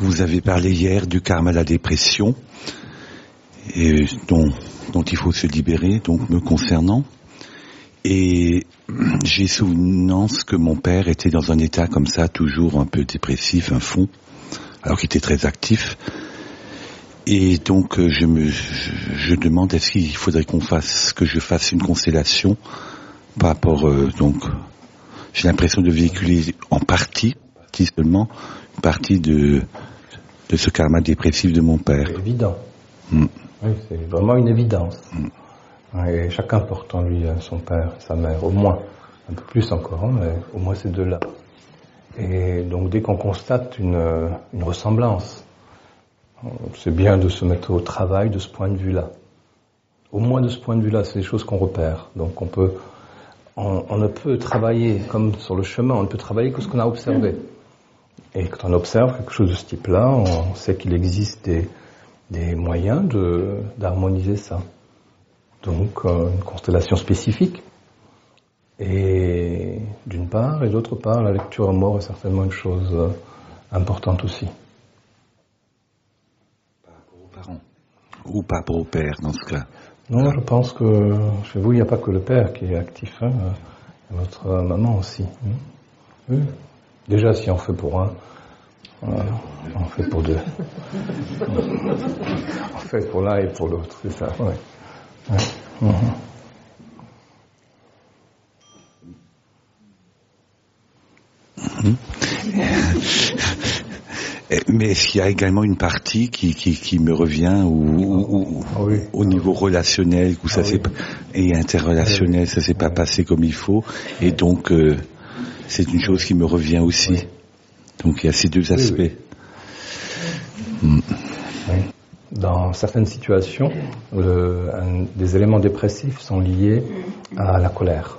Vous avez parlé hier du karma de la dépression, et dont il faut se libérer, donc me concernant. Et j'ai souvenance que mon père était dans un état comme ça, toujours un peu dépressif, un fond, alors qu'il était très actif. Et donc je demande, est-ce qu'il faudrait que je fasse une constellation par rapport, j'ai l'impression de véhiculer en partie seulement, une partie de ce karma dépressif de mon père. C'est évident. Oui, c'est vraiment une évidence. Et chacun porte en lui son père, sa mère, au moins. Un peu plus encore, mais au moins ces deux-là. Et donc dès qu'on constate une ressemblance, c'est bien de se mettre au travail de ce point de vue-là. Au moins de ce point de vue-là, c'est des choses qu'on repère. Donc on ne peut travailler comme sur le chemin, on ne peut travailler que ce qu'on a observé. Et quand on observe quelque chose de ce type-là, on sait qu'il existe des moyens d'harmoniser ça. Donc une constellation spécifique. Et d'une part, et d'autre part, la lecture à mort est certainement une chose importante aussi. Par rapport aux parents. Ou par rapport au père, dans ce cas. Non, je pense que chez vous, il n'y a pas que le père qui est actif, hein. Il y a votre maman aussi. Oui. Déjà, si on fait pour un, on fait pour deux. On fait pour l'un et pour l'autre, c'est ça. Ouais. Ouais. Mais est-ce qu'il y a également une partie qui me revient Oui. Au niveau relationnel où ça s'est et interrelationnel, ça s'est pas passé comme il faut, et donc c'est une chose qui me revient aussi. Oui. Donc il y a ces deux aspects. Oui. Dans certaines situations, des éléments dépressifs sont liés à la colère.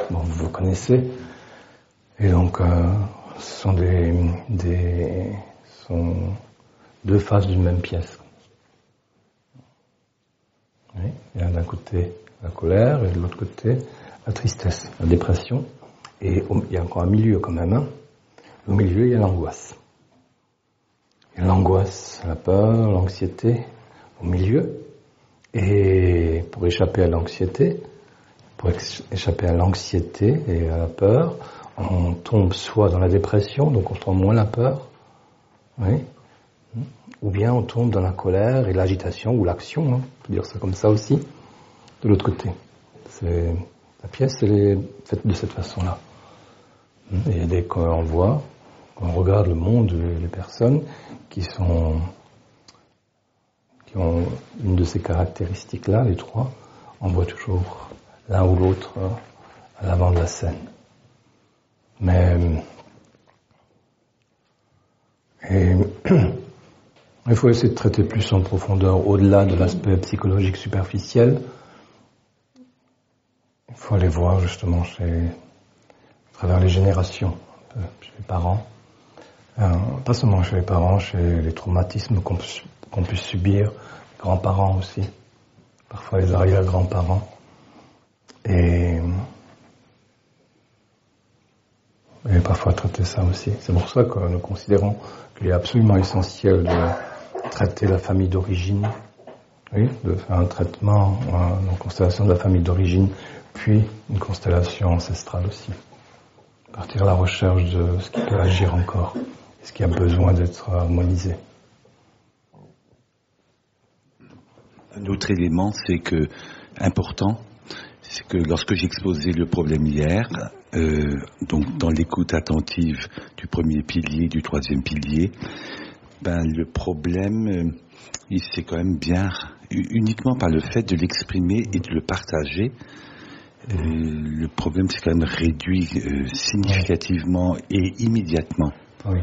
Bon, vous le connaissez. Et donc, ce sont sont deux faces d'une même pièce. Oui. Il y a d'un côté la colère et de l'autre côté la tristesse, la dépression. Et il y a encore un milieu quand même. Hein. Au milieu, il y a l'angoisse. Il y a l'angoisse, la peur, l'anxiété au milieu. Et pour échapper à l'anxiété et à la peur, on tombe soit dans la dépression, donc on tombe moins la peur, oui, ou bien on tombe dans la colère et l'agitation ou l'action, hein, on peut dire ça comme ça aussi, de l'autre côté. La pièce, elle est faite de cette façon-là. Et dès qu'on voit, qu'on regarde le monde, les personnes qui ont une de ces caractéristiques-là, les trois, on voit toujours l'un ou l'autre à l'avant de la scène. Mais il faut essayer de traiter plus en profondeur, au-delà de l'aspect psychologique superficiel. Il faut aller voir justement à travers les générations, chez les parents. Pas seulement chez les parents, chez les traumatismes qu'on peut subir, les grands-parents aussi, parfois les arrière-grands-parents. Et parfois traiter ça aussi. C'est pour ça que nous considérons qu'il est absolument essentiel de traiter la famille d'origine, oui, de faire un traitement, une constellation de la famille d'origine, puis une constellation ancestrale aussi. Partir à la recherche de ce qui peut agir encore, ce qui a besoin d'être harmonisé. Un autre élément, important, c'est que lorsque j'exposais le problème hier, donc dans l'écoute attentive du premier pilier, du troisième pilier, le problème, il s'est quand même bien, uniquement par le fait de l'exprimer et de le partager, le problème s'est quand même réduit significativement et immédiatement. Oui.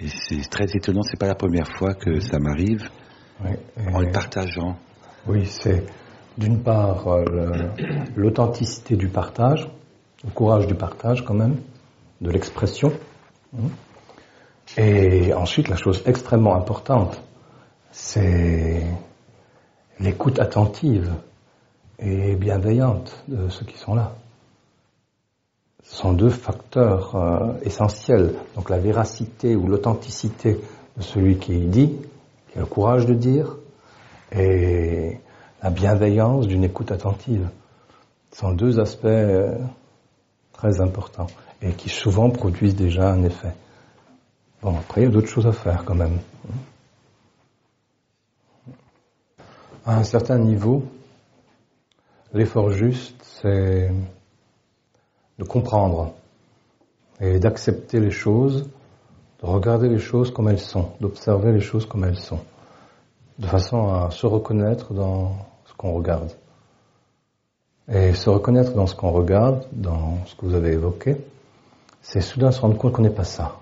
Et c'est très étonnant, c'est pas la première fois que ça m'arrive, en le partageant. Oui, c'est d'une part l'authenticité du partage, le courage du partage quand même, de l'expression. Et ensuite, la chose extrêmement importante, c'est l'écoute attentive et bienveillante de ceux qui sont là. Ce sont deux facteurs essentiels. Donc la véracité ou l'authenticité de celui qui dit, qui a le courage de dire, et la bienveillance d'une écoute attentive. Ce sont deux aspects très importants et qui souvent produisent déjà un effet. Bon, après, il y a d'autres choses à faire quand même. À un certain niveau, l'effort juste, c'est de comprendre et d'accepter les choses, de regarder les choses comme elles sont, d'observer les choses comme elles sont, de façon à se reconnaître dans ce qu'on regarde. Et se reconnaître dans ce qu'on regarde, dans ce que vous avez évoqué, c'est soudain se rendre compte qu'on n'est pas ça.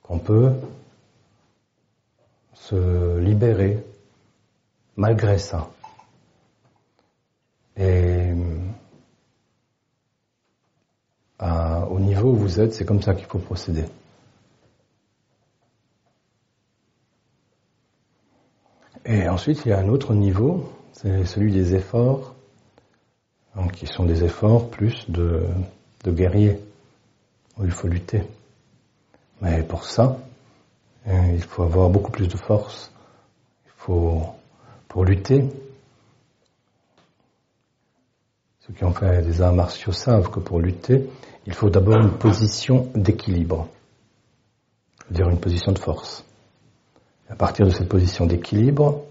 Qu'on peut se libérer malgré ça. Et au niveau où vous êtes, c'est comme ça qu'il faut procéder. Et ensuite, il y a un autre niveau, c'est celui des efforts, donc, qui sont des efforts plus de guerriers, où il faut lutter. Mais pour ça, il faut avoir beaucoup plus de force. Il faut, pour lutter, ceux qui ont fait des arts martiaux savent que pour lutter, il faut d'abord une position d'équilibre, c'est-à-dire une position de force. À partir de cette position d'équilibre,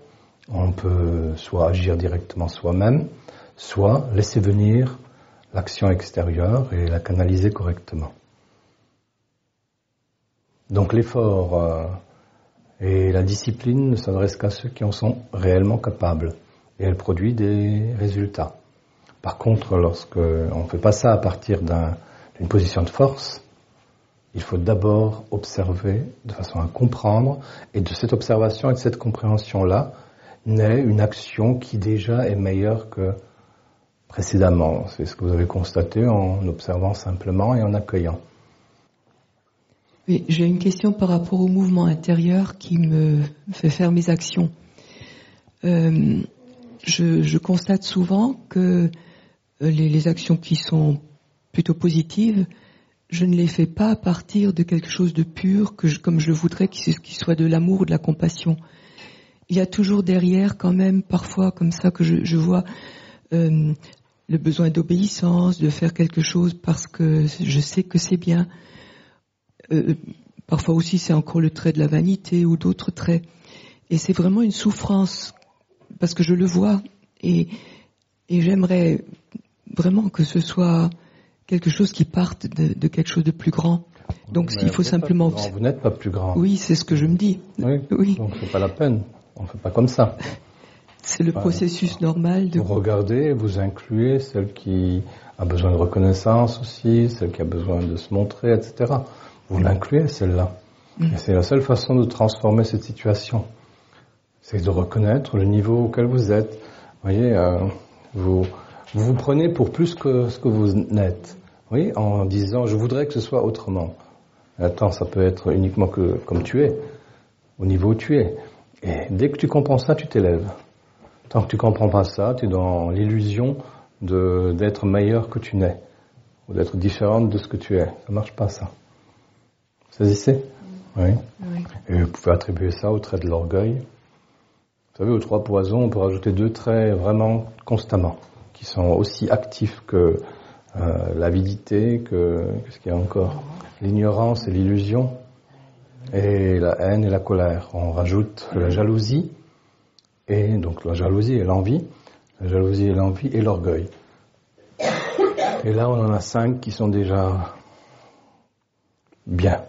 on peut soit agir directement soi-même, soit laisser venir l'action extérieure et la canaliser correctement. Donc l'effort et la discipline ne s'adressent qu'à ceux qui en sont réellement capables, et elle produit des résultats. Par contre, lorsqu'on ne fait pas ça à partir d'une position de force, il faut d'abord observer de façon à comprendre, et de cette observation et de cette compréhension-là naît une action qui déjà est meilleure que précédemment. C'est ce que vous avez constaté en observant simplement et en accueillant. Oui, j'ai une question par rapport au mouvement intérieur qui me fait faire mes actions. Je constate souvent que les actions qui sont plutôt positives, je ne les fais pas à partir de quelque chose de pur, comme je voudrais qu'il soit de l'amour ou de la compassion. Il y a toujours derrière quand même, parfois comme ça, que je vois le besoin d'obéissance, de faire quelque chose parce que je sais que c'est bien. Parfois aussi c'est encore le trait de la vanité ou d'autres traits. Et c'est vraiment une souffrance, parce que je le vois, et j'aimerais vraiment que ce soit quelque chose qui parte de quelque chose de plus grand. Donc s'il faut simplement... Vous n'êtes pas plus grand. Oui, c'est ce que je me dis. Oui. Donc c'est pas la peine, on ne fait pas comme ça. C'est le processus normal de... Vous regardez, vous incluez celle qui a besoin de reconnaissance aussi, celle qui a besoin de se montrer, etc. Vous l'incluez, celle-là. Et c'est la seule façon de transformer cette situation. C'est de reconnaître le niveau auquel vous êtes. Vous voyez, vous vous prenez pour plus que ce que vous n'êtes. Oui, en disant, je voudrais que ce soit autrement. Attends, ça peut être uniquement que comme tu es, au niveau où tu es. Et dès que tu comprends ça, tu t'élèves. Tant que tu comprends pas ça, tu es dans l'illusion d'être meilleur que tu n'es, ou d'être différente de ce que tu es. Ça marche pas, ça. Vous saisissez ? Oui. Et vous pouvez attribuer ça au trait de l'orgueil. Vous savez, aux 3 poisons, on peut rajouter 2 traits vraiment constamment, qui sont aussi actifs que l'avidité, qu'est-ce qu'il y a encore ? L'ignorance et l'illusion, et la haine et la colère. On rajoute la jalousie, et donc la jalousie et l'envie, et l'orgueil. Et là, on en a 5 qui sont déjà bien.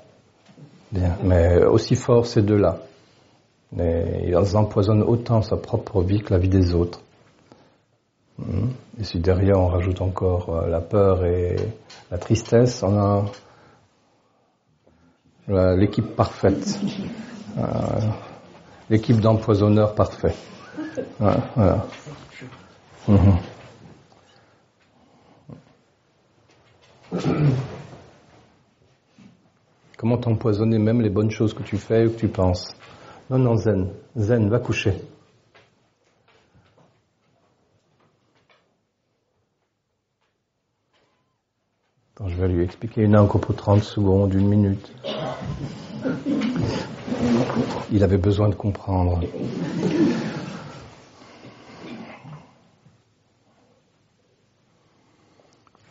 Mais aussi forts ces 2-là. Mais ils empoisonnent autant sa propre vie que la vie des autres. Et si derrière on rajoute encore la peur et la tristesse, on a l'équipe parfaite. L'équipe d'empoisonneurs parfaits. Voilà. Comment t'empoisonner même les bonnes choses que tu fais ou que tu penses? Non, zen. Zen, va coucher. Attends, je vais lui expliquer. Il n'a encore pour 30 secondes, 1 minute. Il avait besoin de comprendre.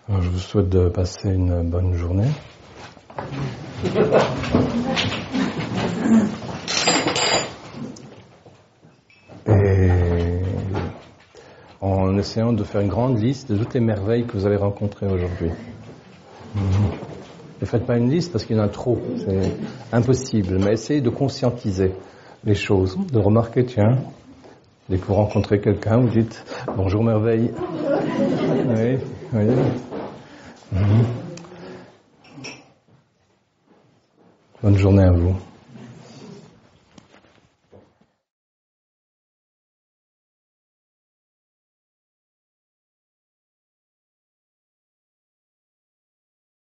Alors, je vous souhaite de passer une bonne journée. Et en essayant de faire une grande liste de toutes les merveilles que vous avez rencontrées aujourd'hui. Ne faites pas une liste parce qu'il y en a trop, c'est impossible, mais essayez de conscientiser les choses, de remarquer, tiens, dès que vous rencontrez quelqu'un, vous dites « Bonjour merveille ». Oui, oui. Bonne journée à vous.